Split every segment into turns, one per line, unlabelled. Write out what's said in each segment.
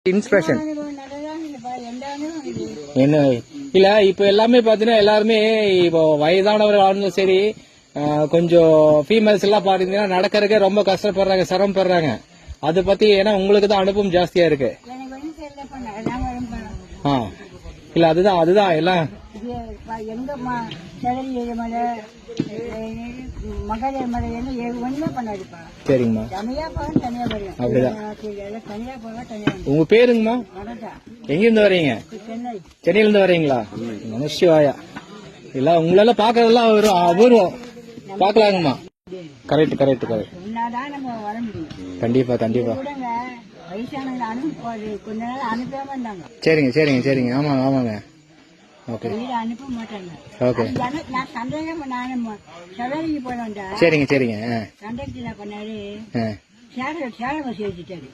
Inspiration என்ன இல்ல இப்ப எல்லாமே பாத்தீங்கன்னா எல்லாருமே இப்போ வயதானவர்கள் சரி கொஞ்சம் ஃபீமேல்ஸ் எல்லாம் பாத்தீங்கன்னா நடக்கிறதுக்கே ரொம்ப கஷ்டப்படுறாங்க, சிரமப்படுறாங்க. அதை பத்தி ஏன்னா உங்களுக்கு தான் அனுபவம் ஜாஸ்தியா இருக்கு. இல்ல அதுதான் எல்லாம் சரிங்கம்மா. அப்படிதான். உங்க பேருங்கம்மா? எங்க இருந்து வரீங்க? சென்னையில இருந்து வரீங்களா? நமசிவாயா. இல்ல உங்களெல்லாம் பாக்குறதெல்லாம் ஒரு அபூர்வம். பாக்கலாங்கம்மா. கரெக்ட். கண்டிப்பா. சரிங்க. ஆமாங்க. ஓகே. சரிங்க.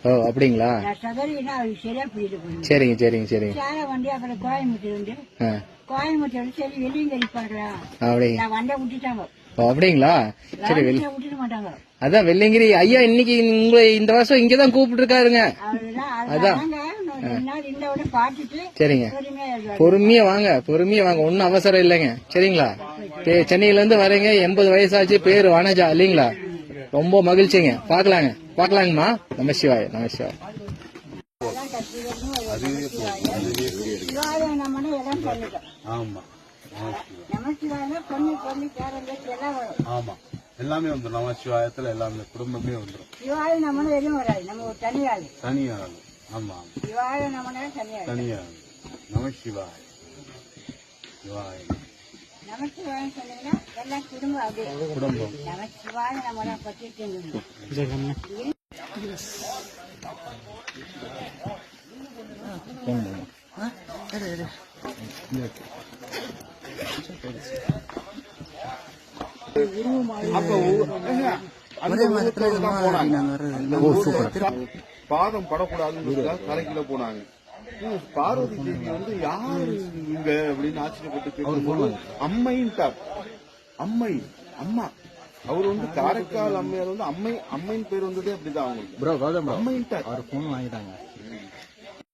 ஓ அப்படிங்களா? சரிங்க.
கோயம்புத்தூர் சரி வெளியே பாக்கலாம்.
அப்படிங்களா? சரி அதான் வெள்ளியங்கிரி ஐயா இன்னைக்கு உங்களை இந்த வருஷம் இங்கதான் கூப்பிட்டு இருக்காருங்க. அதான் சரிங்க. பொறுமையா வாங்க ஒன்னும் அவசரம் இல்லைங்க. சரிங்களா? சென்னையில இருந்து வரீங்க, 80 வயசாச்சு, பேரு வனஜா இல்லீங்களா? ரொம்ப மகிழ்ச்சிங்க. பாக்கலாங்கம்மா. நமசிவாய்.
ஆமா எல்லாமே வந்துடும். நமசிவாயத்துல எல்லாமே குடும்பமே வந்துடும். தனியாள். ஆமா தனியாள். நமசிவாய். குடும்பம். பாதம் படக்கூடாதுன்னு கரைக்கில போனாங்க. பார்வதி தேவி வந்து யாரு இங்க அப்படின்னு ஆச்சரியப்பட்டு கேட்கும்போது அம்மைன்ட்டார். அம்மா அவர் வந்து காரைக்கால் அம்மையார் வந்து அம்மையின் பேர் வந்ததே அப்படிதான் அவங்களுக்கு. அம்மைன்ட்டார்.
அவர் போன் வாங்கிட்டாங்க.